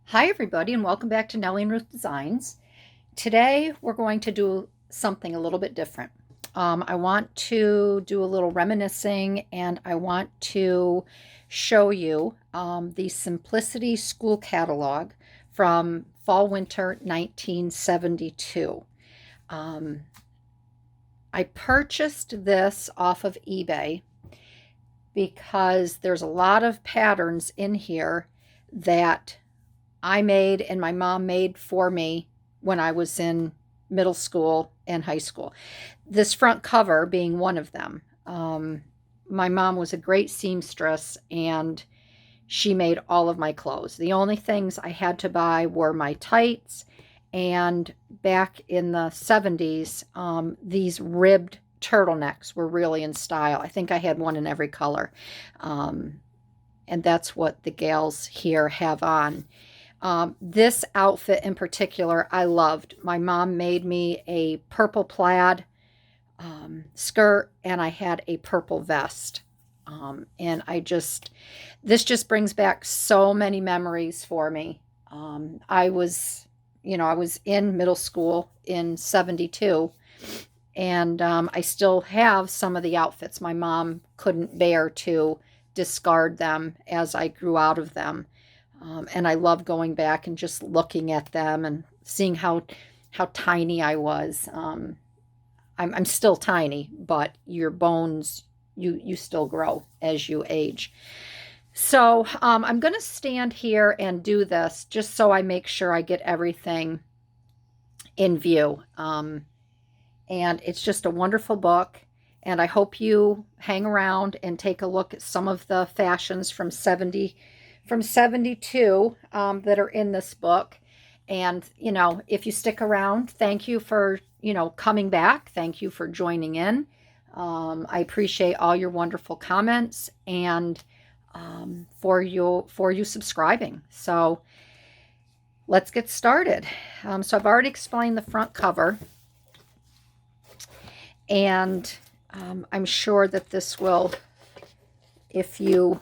Hi everybody and welcome back to Nellie and Ruth Designs. Today we're going to do something a little bit different. I want to do a little reminiscing and I want to show you the Simplicity School Catalog from Fall Winter 1972. Um, I purchased this off of eBay because there's a lot of patterns in here that I made and my mom made for me when I was in middle school and high school. This front cover being one of them. My mom was a great seamstress and she made all of my clothes. The only things I had to buy were my tights, and back in the 70s, these ribbed turtlenecks were really in style. I think I had one in every color. Um, and that's what the gals here have on. This outfit in particular, I loved. My mom made me a purple plaid skirt, and I had a purple vest. And this just brings back so many memories for me. I was, I was in middle school in 72, and I still have some of the outfits. My mom couldn't bear to discard them as I grew out of them. And I love going back and just looking at them and seeing how tiny I was. I'm still tiny, but your bones you still grow as you age. So I'm going to stand here and do this just so I make sure I get everything in view. And it's just a wonderful book. And I hope you hang around and take a look at some of the fashions from 72 that are in this book. And, if you stick around, thank you for, coming back. Thank you for joining in. I appreciate all your wonderful comments and for you subscribing. So let's get started. So I've already explained the front cover, and I'm sure that this will, if you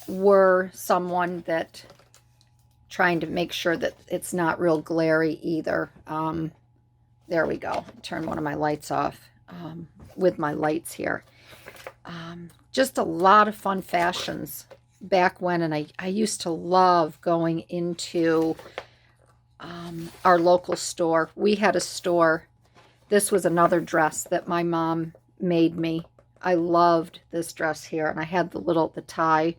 were someone that trying to make sure that it's not real glary either. There we go. Turn one of my lights off with my lights here. Just a lot of fun fashions back when, and I used to love going into our local store. We had a store. This was another dress that my mom made me. I loved this dress here, and I had the tie.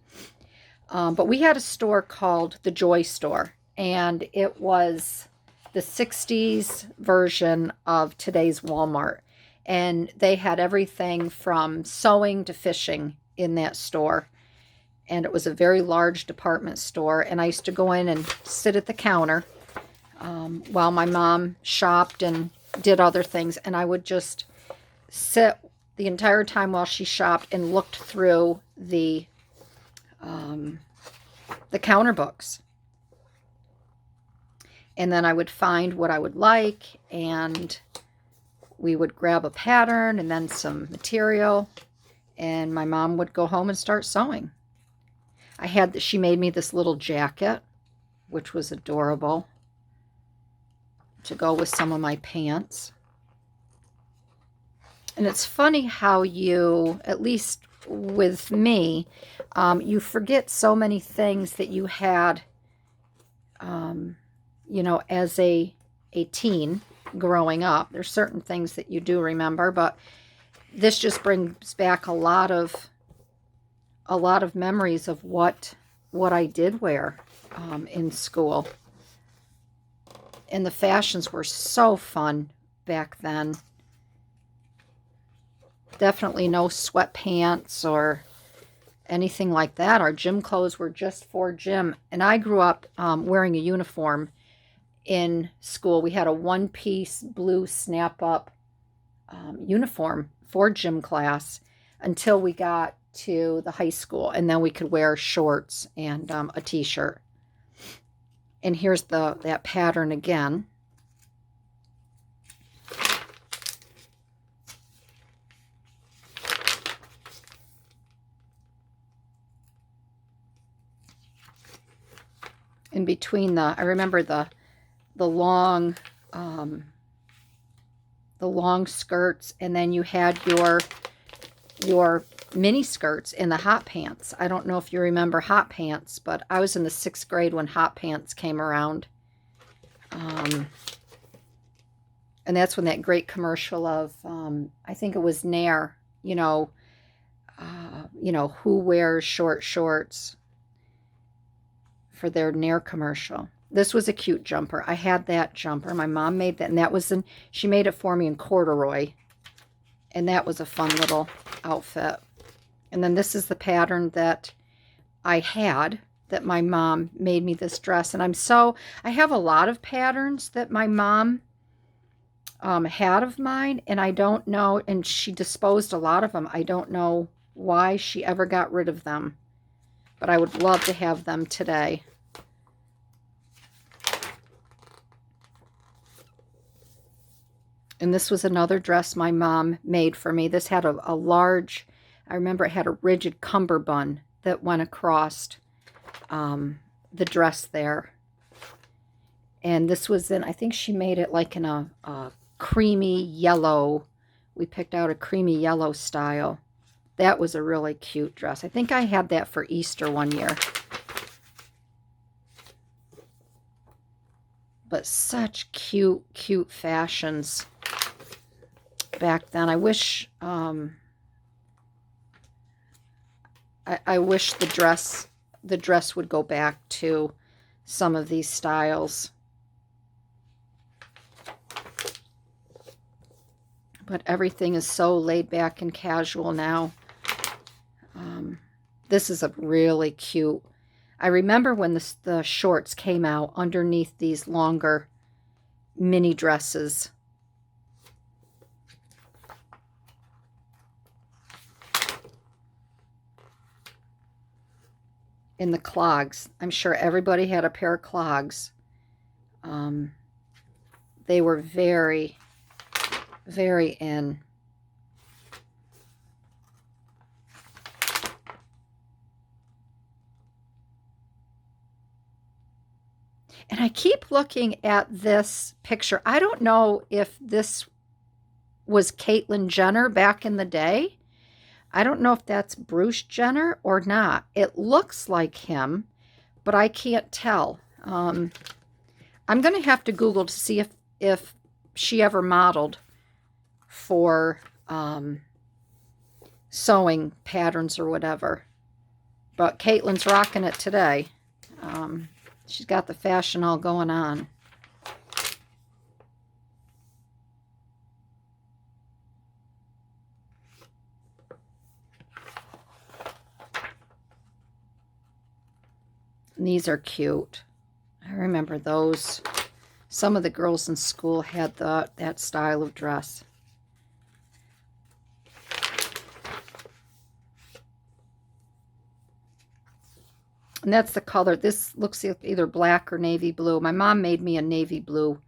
But we had a store called the Joy Store, and it was the 60s version of today's Walmart. And they had everything from sewing to fishing in that store. And it was a very large department store. And I used to go in and sit at the counter while my mom shopped and did other things. And I would just sit the entire time while she shopped and looked through the counter books. And then I would find what I would like, and we would grab a pattern and then some material, and my mom would go home and start sewing. She made me this little jacket, which was adorable, to go with some of my pants. And it's funny how you, at least with me, you forget so many things that you had, as a teen growing up. There's certain things that you do remember, but this just brings back a lot of memories of what I did wear in school. And the fashions were so fun back then. Definitely no sweatpants or anything like that. Our gym clothes were just for gym. And I grew up wearing a uniform in school. We had a one-piece blue snap-up uniform for gym class until we got to the high school. And then we could wear shorts and a t-shirt. And here's that pattern again. in between I remember the long, um, the long skirts, and then you had your mini skirts in the hot pants. I don't know if you remember hot pants, but I was in the 6th grade when hot pants came around. And that's when that great commercial of, I think it was Nair, who wears short shorts for their Nair commercial. This was a cute jumper. I had that jumper. My mom made that, and that was she made it for me in corduroy. And that was a fun little outfit. And then this is the pattern that I had, that my mom made me this dress. And I have a lot of patterns that my mom had of mine, and I don't know, and she disposed a lot of them. I don't know why she ever got rid of them, but I would love to have them today. And this was another dress my mom made for me. This had a large, I remember it had a rigid cummerbund that went across the dress there. And this was I think she made it like in a creamy yellow. We picked out a creamy yellow style. That was a really cute dress. I think I had that for Easter one year. But such cute, cute fashions back then. I wish I wish the dress would go back to some of these styles. But everything is so laid back and casual now. This is a really cute. I remember when the shorts came out underneath these longer mini dresses. In the clogs. I'm sure everybody had a pair of clogs. They were very, very in. And I keep looking at this picture. I don't know if this was Caitlyn Jenner back in the day. I don't know if that's Bruce Jenner or not. It looks like him, but I can't tell. I'm going to have to Google to see if she ever modeled for sewing patterns or whatever. But Caitlyn's rocking it today. She's got the fashion all going on. And these are cute. I remember those. Some of the girls in school had that style of dress. And that's the color. This looks either black or navy blue. My mom made me the navy blue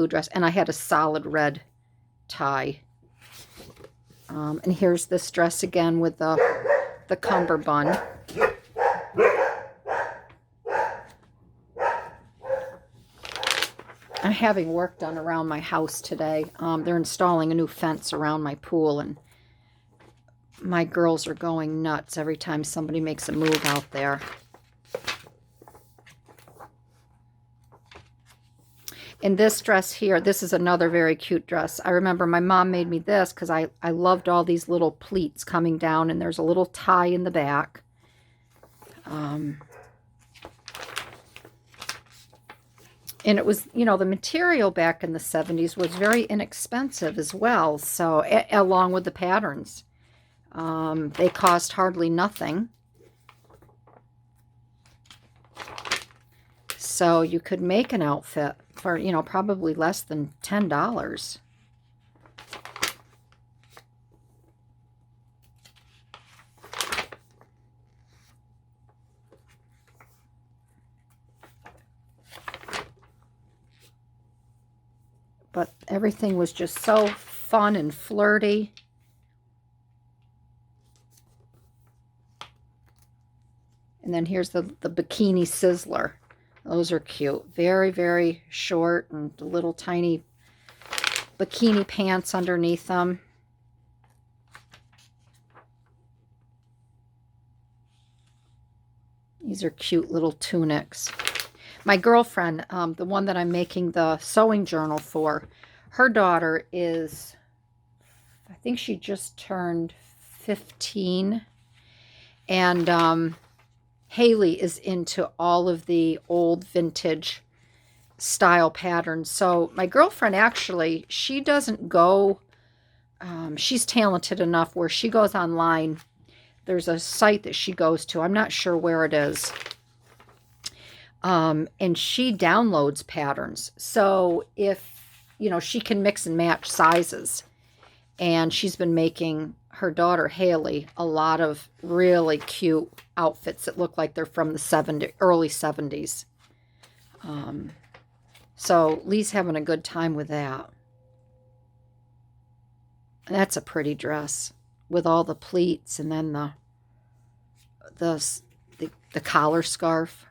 dress, and I had a solid red tie. And here's this dress again with the cummerbund. I'm having work done around my house today. They're installing a new fence around my pool, and my girls are going nuts every time somebody makes a move out there. And this dress here, this is another very cute dress. I remember my mom made me this because I loved all these little pleats coming down, and there's a little tie in the back. And it was, the material back in the 70s was very inexpensive as well. So, along with the patterns. They cost hardly nothing. So you could make an outfit for, probably less than $10. But everything was just so fun and flirty. And then here's the bikini sizzler. Those are cute. Very, very short and little tiny bikini pants underneath them. These are cute little tunics. My girlfriend, the one that I'm making the sewing journal for, her daughter is, I think she just turned 15. And Haley is into all of the old vintage style patterns. So my girlfriend actually, she doesn't go, she's talented enough where she goes online. There's a site that she goes to. I'm not sure where it is. And she downloads patterns. So if, she can mix and match sizes. And she's been making her daughter Haley a lot of really cute outfits that look like they're from the early 70s. So Lee's having a good time with that. And that's a pretty dress with all the pleats and then the collar scarf.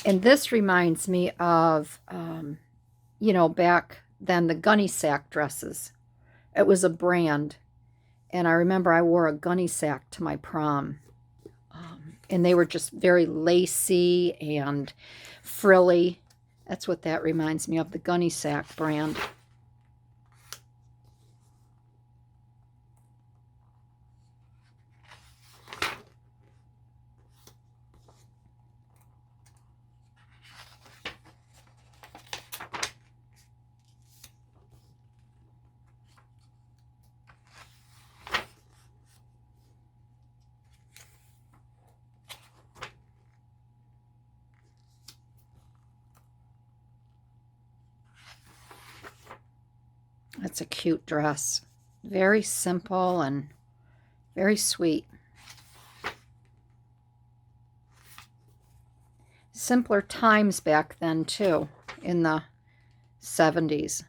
And this reminds me of, back then the gunny sack dresses. It was a brand. And I remember I wore a gunny sack to my prom. And they were just very lacy and frilly. That's what that reminds me of, the gunny sack brand. That's a cute dress. Very simple and very sweet. Simpler times back then, too, in the 70s.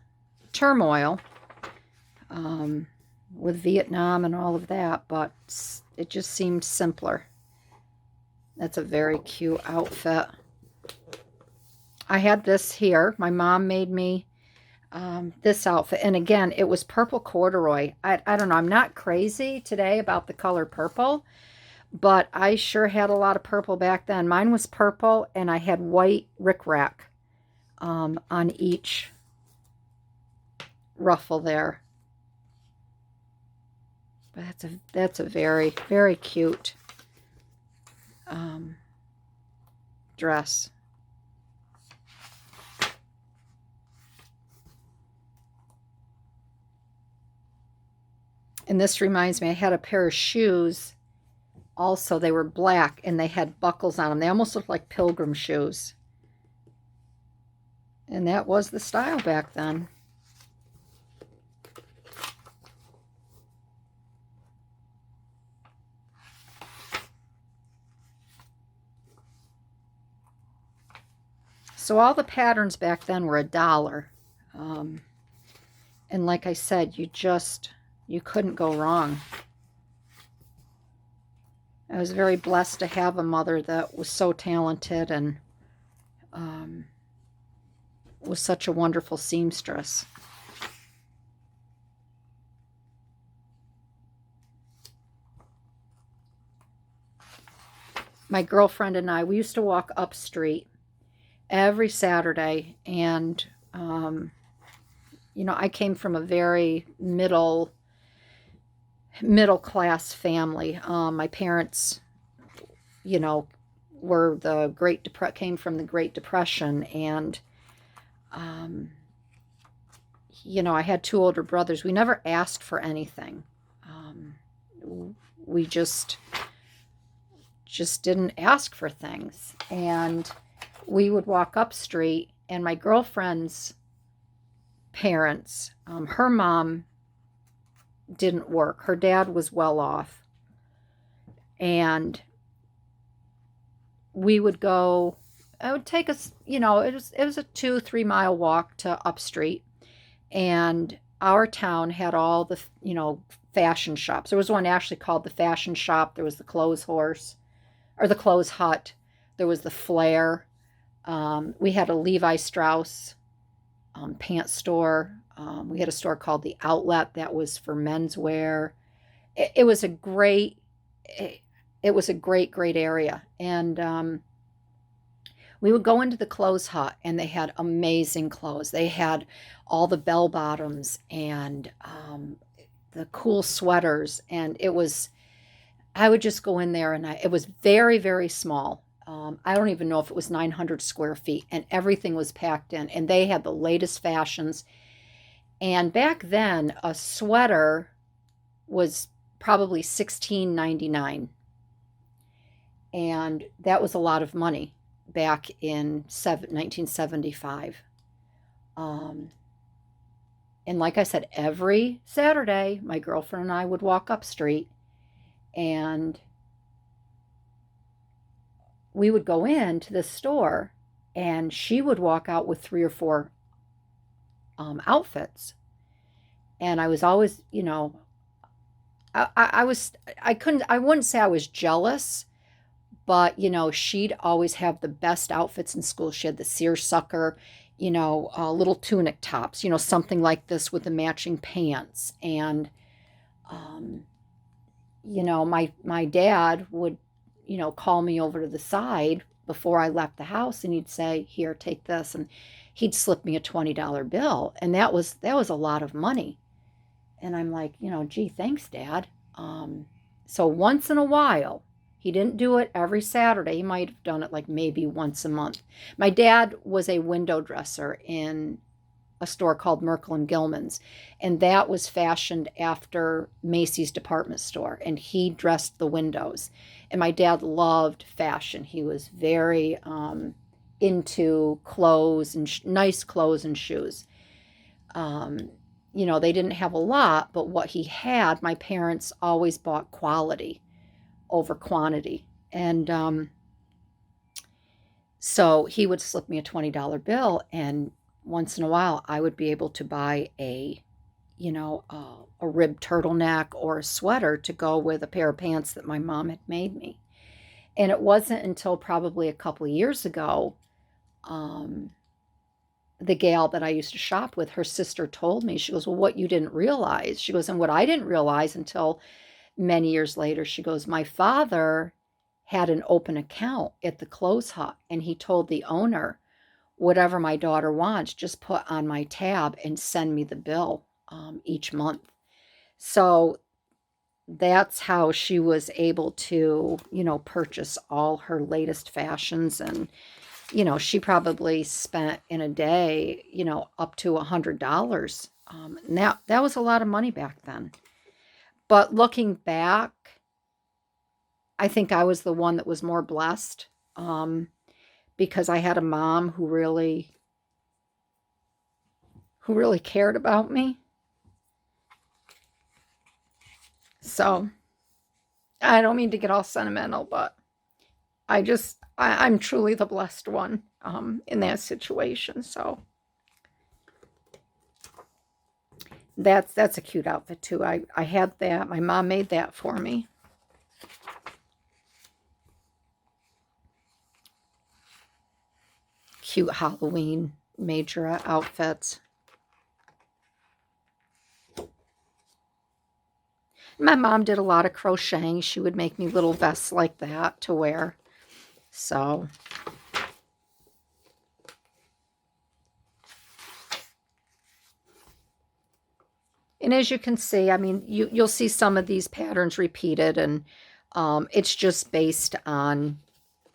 Turmoil with Vietnam and all of that, but it just seemed simpler. That's a very cute outfit. I had this here. My mom made me this outfit. And again, it was purple corduroy. I don't know. I'm not crazy today about the color purple, but I sure had a lot of purple back then. Mine was purple, and I had white rickrack on each ruffle there. But that's a very, very cute dress. And this reminds me, I had a pair of shoes. Also, they were black, and they had buckles on them. They almost looked like pilgrim shoes. And that was the style back then. So all the patterns back then were $1. And like I said, you couldn't go wrong. I was very blessed to have a mother that was so talented and was such a wonderful seamstress. My girlfriend and I, we used to walk up street every Saturday, and I came from a very middle class family. My parents, were came from the Great Depression, and I had 2 older brothers. We never asked for anything. We just didn't ask for things, and we would walk up street, and my girlfriend's parents, her mom didn't work. Her dad was well off. And we would go, it would take us, it was a 2-3 mile walk to up street. And our town had all the, fashion shops. There was one actually called the Fashion Shop. There was the Clothes Horse, or the Clothes Hut. There was the Flare. We had a Levi Strauss pant store. We had a store called the Outlet that was for menswear. It was a great, it was a great area. And we would go into the clothes hut, and they had amazing clothes. They had all the bell bottoms and the cool sweaters, and I would just go in there, and it was very small. I don't even know if it was 900 square feet, and everything was packed in, and they had the latest fashions. And back then, a sweater was probably $16.99, and that was a lot of money back in 1975. And like I said, every Saturday, my girlfriend and I would walk up street, and we would go into the store, and she would walk out with 3 or 4 outfits. And I was always, I wouldn't say I was jealous, but, she'd always have the best outfits in school. She had the seersucker, little tunic tops, something like this with the matching pants. And, my dad would, call me over to the side before I left the house, and he'd say, "Here, take this." And he'd slip me a $20 bill. And that was a lot of money. And I'm like, gee, thanks, Dad. So once in a while, he didn't do it every Saturday. He might have done it like maybe once a month. My dad was a window dresser in a store called Merkel and Gilman's, and that was fashioned after Macy's department store, and he dressed the windows. And my dad loved fashion. He was very into clothes and nice clothes and shoes. They didn't have a lot, but what he had, my parents always bought quality over quantity. And so he would slip me a $20 bill, and once in a while I would be able to buy a ribbed turtleneck or a sweater to go with a pair of pants that my mom had made me. And it wasn't until probably a couple of years ago, the gal that I used to shop with, her sister told me, she goes, "Well, what you didn't realize," she goes, "and what I didn't realize until many years later," she goes, "my father had an open account at the clothes hut, and he told the owner, whatever my daughter wants, just put on my tab and send me the bill each month." So that's how she was able to, purchase all her latest fashions. And, she probably spent in a day, up to $100. And that was a lot of money back then. But looking back, I think I was the one that was more blessed, because I had a mom who really cared about me. So I don't mean to get all sentimental, but I'm truly the blessed one in that situation. So that's a cute outfit too. I had that. My mom made that for me. Cute Halloween major outfits. My mom did a lot of crocheting. She would make me little vests like that to wear. So and as you can see, I mean, you'll see some of these patterns repeated, and it's just based on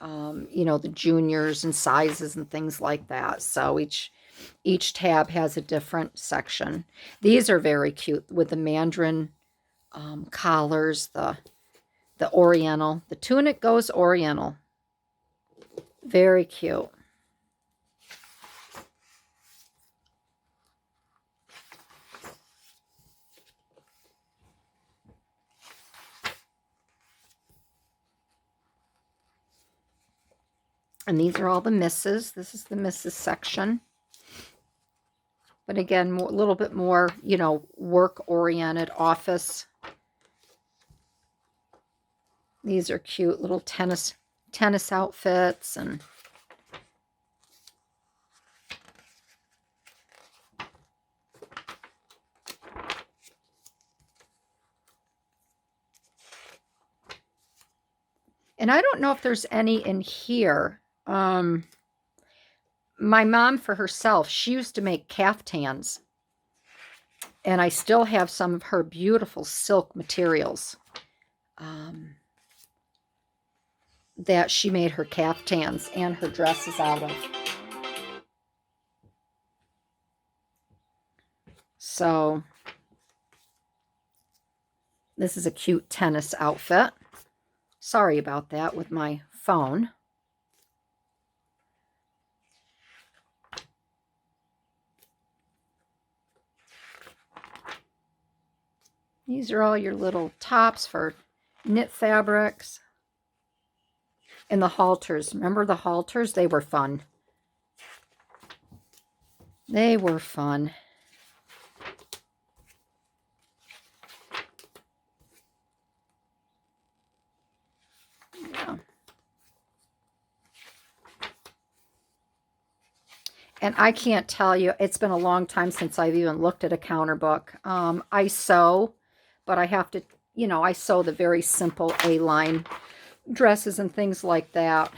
the juniors and sizes and things like that. So each tab has a different section. These are very cute with the mandarin collars, the oriental. The tunic goes oriental. Very cute. And these are all the misses. This is the misses section. But again, a little bit more, you know, work-oriented office. These are cute little tennis outfits. And I don't know if there's any in here. My mom, for herself, she used to make caftans. And I still have some of her beautiful silk materials that she made her caftans and her dresses out of. So this is a cute tennis outfit. Sorry about that with my phone. These are all your little tops for knit fabrics. And the halters. Remember the halters? They were fun. They were fun. Yeah. And I can't tell you, it's been a long time since I've even looked at a counter book. I sew, but I have to, you know, I sew the very simple A-line dresses and things like that.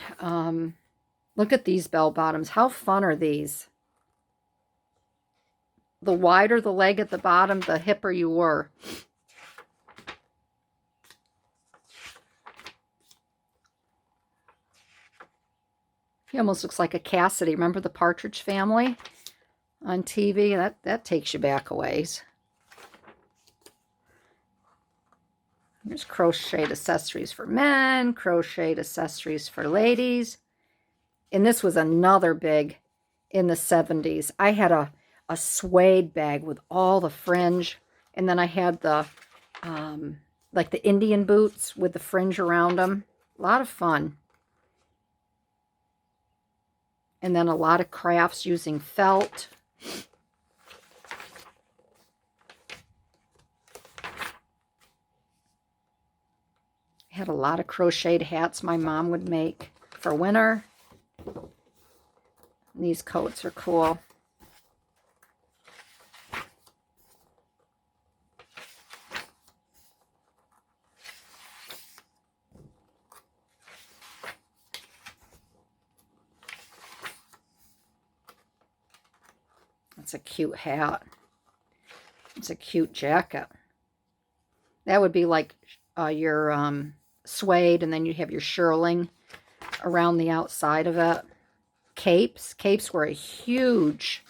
Look at these bell bottoms. How fun are these? The wider the leg at the bottom, the hipper you were. He almost looks like a Cassidy. Remember the Partridge Family on TV? That takes you back a ways. There's crocheted accessories for men, crocheted accessories for ladies. And this was another big in the 70s. I had a suede bag with all the fringe. And then I had the, like the Indian boots with the fringe around them. A lot of fun. And then a lot of crafts using felt. Had a lot of crocheted hats my mom would make for winter. These coats are cool. That's a cute hat. It's a cute jacket. That would be like your suede, and then you have your shearling around the outside of it. Capes. Capes were a huge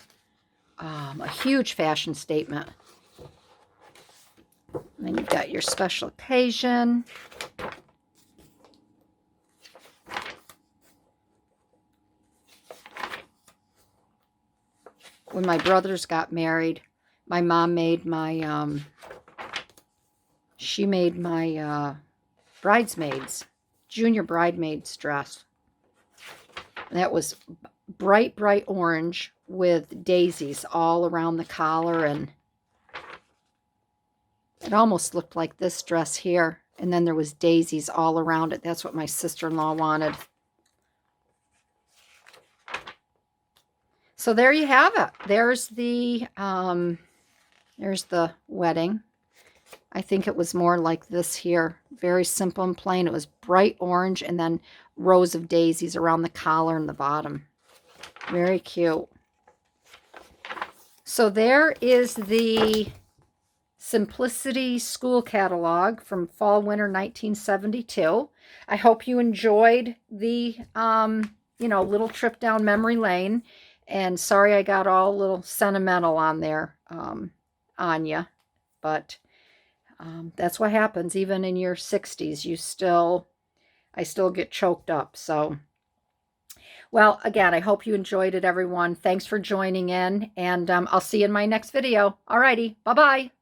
fashion statement. And then you've got your special occasion. When my brothers got married, my mom made my, she made my bridesmaids, junior bridesmaids dress. And that was bright, bright orange with daisies all around the collar, and it almost looked like this dress here. And then there was daisies all around it. That's what my sister-in-law wanted. So there you have it. There's the wedding. I think it was more like this here. Very simple and plain. It was bright orange and then rows of daisies around the collar and the bottom. Very cute. So there is the Simplicity School Catalog from Fall Winter 1972. I hope you enjoyed the little trip down memory lane. And sorry I got all a little sentimental on there on you, but that's what happens. Even in your 60s, I still get choked up. So, well, again, I hope you enjoyed it, everyone. Thanks for joining in, and I'll see you in my next video. Alrighty, bye-bye.